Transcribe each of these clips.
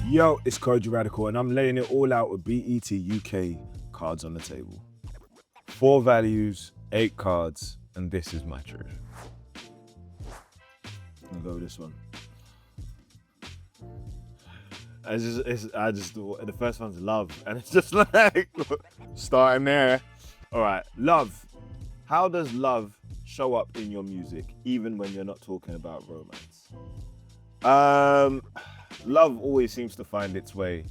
Yo, it's Kojey Radical, and I'm laying it all out with BET UK cards on the table. 4 values, 8 cards, and this is my truth. I'll go with this one. The first one's love, and it's just like, starting there. All right, love. How does love show up in your music, even when you're not talking about romance? Love always seems to find its way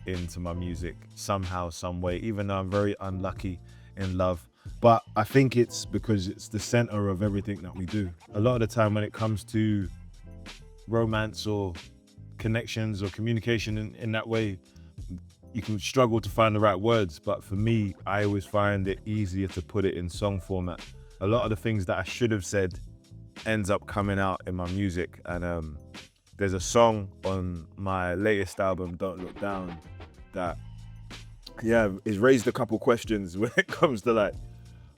into my music somehow, some way, even though I'm very unlucky in love. But I think it's because it's the center of everything that we do. A lot of the time when it comes to romance or connections or communication in that way, you can struggle to find the right words. But for me, I always find it easier to put it in song format. A lot of the things that I should have said ends up coming out in my music. And there's a song on my latest album, Don't Look Down, that it's raised a couple questions when it comes to like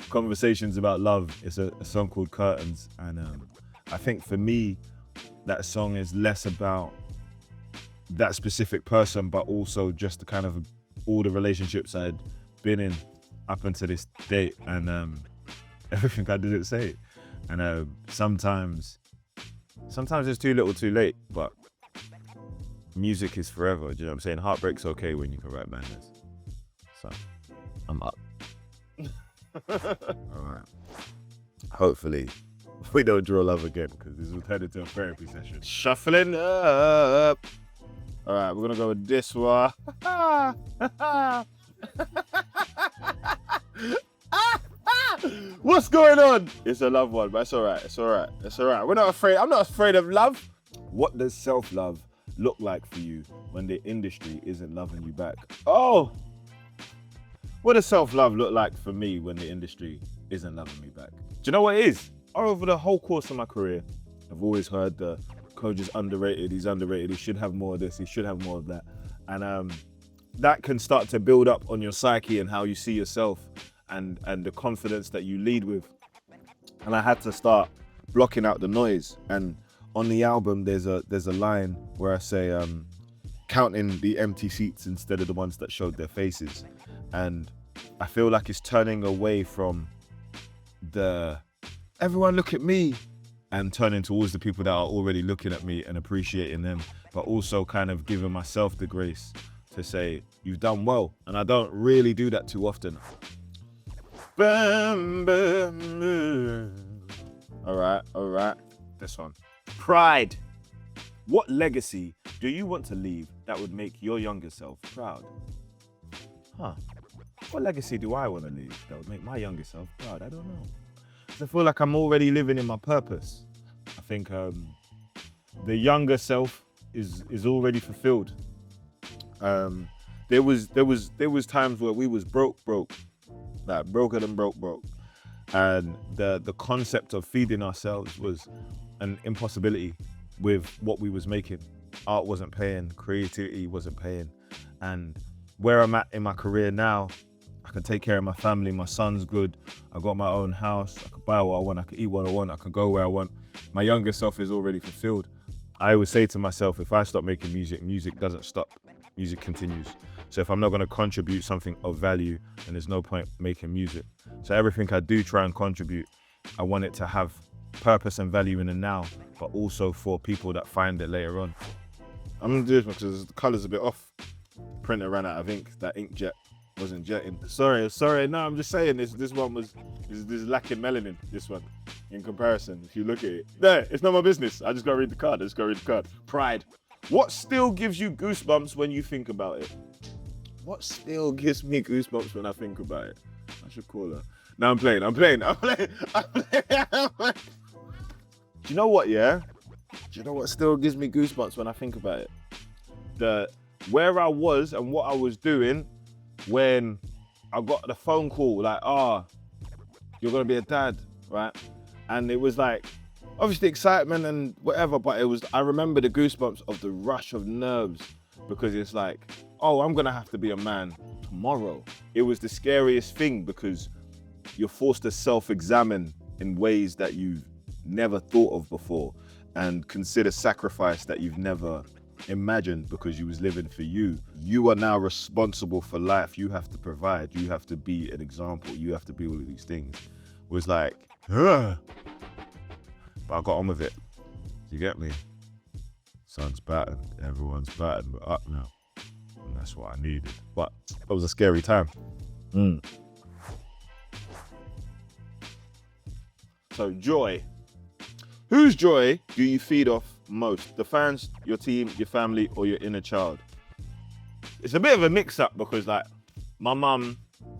conversations about love. It's a song called Curtains, and I think for me that song is less about that specific person, but also just the kind of all the relationships I'd been in up until this date, and everything I didn't say. And sometimes it's too little too late, but music is forever. Do you know what I'm saying? Heartbreak's okay when you can write bangers. So I'm up. All right. Hopefully we don't draw love again, because this will turn into a therapy session. Shuffling up. All right, we're gonna go with this one. What's going on? It's a love one, but it's all right. It's all right. It's all right. We're not afraid. I'm not afraid of love. What does self-love look like for you when the industry isn't loving you back? Oh, what does self-love look like for me when the industry isn't loving me back? Do you know what it is? Over the whole course of my career, I've always heard the Kojey's underrated, he's underrated, he should have more of this, he should have more of that. And that can start to build up on your psyche and how you see yourself and the confidence that you lead with. And I had to start blocking out the noise. And on the album, there's a line where I say, counting the empty seats instead of the ones that showed their faces. And I feel like it's turning away from the everyone look at me and turning towards the people that are already looking at me and appreciating them, but also kind of giving myself the grace to say, you've done well. And I don't really do that too often. All right. This one. Pride. What legacy do you want to leave that would make your younger self proud? What legacy do I want to leave that would make my younger self proud? I don't know. I feel like I'm already living in my purpose. I think the younger self is already fulfilled. There was times where we was broke, like broker than broke. And the concept of feeding ourselves was an impossibility with what we was making. Art wasn't paying, creativity wasn't paying. And where I'm at in my career now, I can take care of my family, my son's good, I got my own house, I can buy what I want, I can eat what I want, I can go where I want. My younger self is already fulfilled. I always say to myself, if I stop making music, music doesn't stop, music continues. So if I'm not gonna contribute something of value, then there's no point making music. So everything I do try and contribute, I want it to have purpose and value in the now, but also for people that find it later on. I'm gonna do this one because the color's a bit off. Printer ran out of ink, that inkjet wasn't jetting. Sorry, no, I'm just saying this one was lacking melanin, this one, in comparison. If you look at it, there, it's not my business. I just gotta read the card, Pride. What still gives you goosebumps when you think about it? What still gives me goosebumps when I think about it? I should call her. No, I'm playing. Do you know what, yeah? Do you know what still gives me goosebumps when I think about it? Where I was and what I was doing when I got the phone call, like, you're gonna be a dad, right? And it was like, obviously excitement and whatever, but I remember the goosebumps of the rush of nerves, because it's like, I'm gonna have to be a man tomorrow. It was the scariest thing because you're forced to self-examine in ways that you've never thought of before and consider sacrifice that you've never Imagine, because you was living for you, you are now responsible for life. You have to provide. You have to be an example. You have to be all of these things. It was like, ugh. But I got on with it. You get me? Sun's battered. Everyone's battered. We're up now. And that's what I needed. But it was a scary time. So joy. Whose joy do you feed off most? The fans, your team, your family, or your inner child? It's a bit of a mix-up because, like, my mum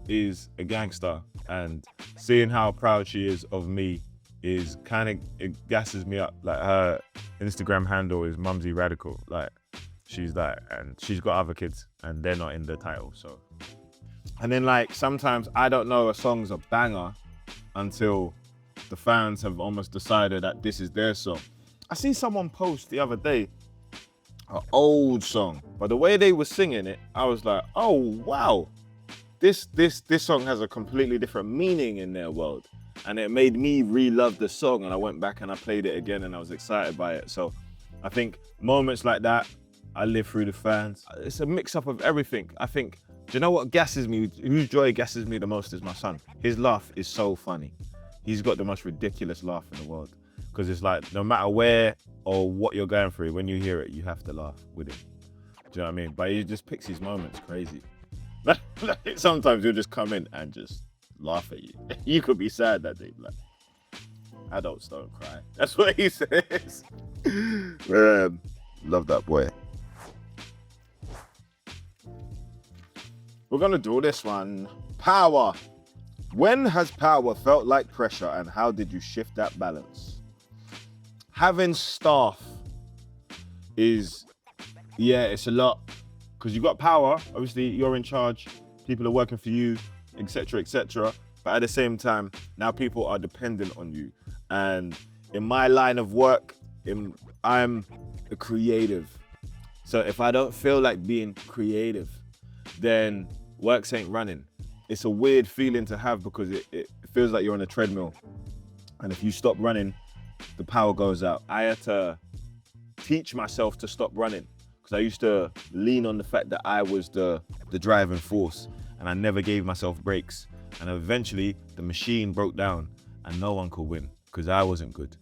is a gangster, and seeing how proud she is of me is kind of, it gasses me up. Like, her Instagram handle is Kojey Radical. Like, she's that, and she's got other kids, and they're not in the title. So, and then, like, sometimes I don't know a song's a banger until the fans have almost decided that this is their song. I see someone post the other day an old song, but the way they were singing it, I was like, oh wow, this song has a completely different meaning in their world. And it made me re-love the song, and I went back and I played it again, and I was excited by it. So I think moments like that, I live through the fans. It's a mix-up of everything. I think, do you know what gasses me? Whose joy gasses me the most is my son. His laugh is so funny. He's got the most ridiculous laugh in the world. Because it's like, no matter where or what you're going through, when you hear it, you have to laugh with him. Do you know what I mean? But he just picks his moments crazy. Sometimes he'll just come in and just laugh at you. You could be sad that day. Like, adults don't cry. That's what he says. Love that boy. We're gonna do this one. Power. When has power felt like pressure, and how did you shift that balance? Having staff is, yeah, it's a lot. Because you've got power, obviously you're in charge, people are working for you, etc., etc. But at the same time, now people are dependent on you. And in my line of work, I'm a creative. So if I don't feel like being creative, then works ain't running. It's a weird feeling to have because it feels like you're on a treadmill. And if you stop running, the power goes out. I had to teach myself to stop running because I used to lean on the fact that I was the driving force, and I never gave myself breaks. And eventually the machine broke down and no one could win because I wasn't good.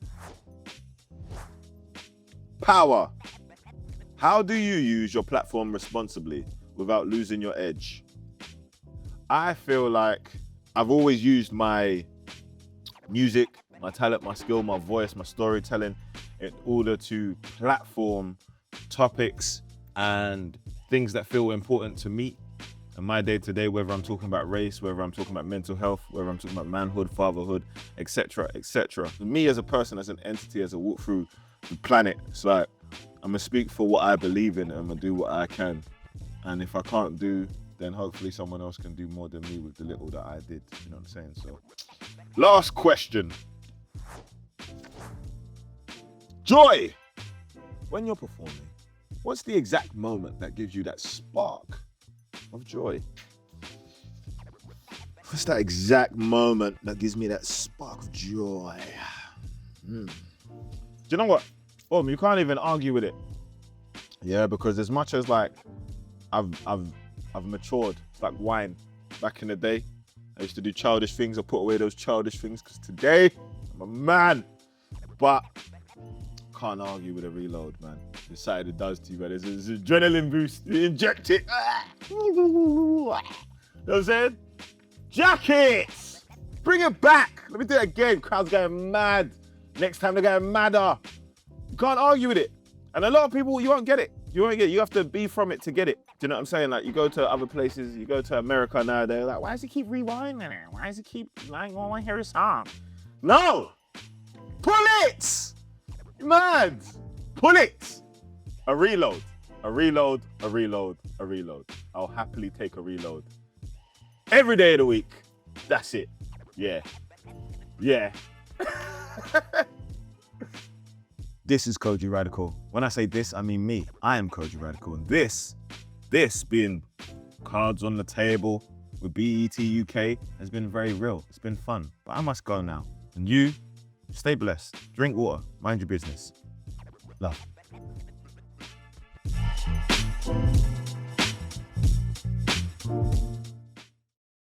Power. How do you use your platform responsibly without losing your edge? I feel like I've always used my music, my talent, my skill, my voice, my storytelling in order to platform topics and things that feel important to me in my day-to-day, whether I'm talking about race, whether I'm talking about mental health, whether I'm talking about manhood, fatherhood, etc., etc. Me as a person, as an entity, as I walk through the planet, it's like, I'm gonna speak for what I believe in, and I'm gonna do what I can. And if I can't do, then hopefully someone else can do more than me with the little that I did. You know what I'm saying? So, last question. Joy. When you're performing, what's the exact moment that gives you that spark of joy? What's that exact moment that gives me that spark of joy? Do you know what? Oh, you can't even argue with it. Yeah, because as much as like I've matured, it's like wine. Back in the day, I used to do childish things. I put away those childish things because today I'm a man. But can't argue with a reload, man. The sight it does to you, man. There's an adrenaline boost. You inject it. You know what I'm saying? Jackets! Bring it back. Let me do it again. Crowd's going mad. Next time they're going madder. You can't argue with it. And a lot of people, you won't get it. You won't get it. You have to be from it to get it. Do you know what I'm saying? Like, you go to other places, you go to America now, they're like, why does he keep rewinding it? Why does he keep, like, oh, I hear a song? No! Pull it! Mad! Pull it! A reload. A reload, a reload, a reload. I'll happily take a reload. Every day of the week. That's it. Yeah. Yeah. This is Kojey Radical. When I say this, I mean me. I am Kojey Radical. And this being cards on the table with BET UK has been very real. It's been fun. But I must go now. And you, stay blessed. Drink water. Mind your business. Love. Peace.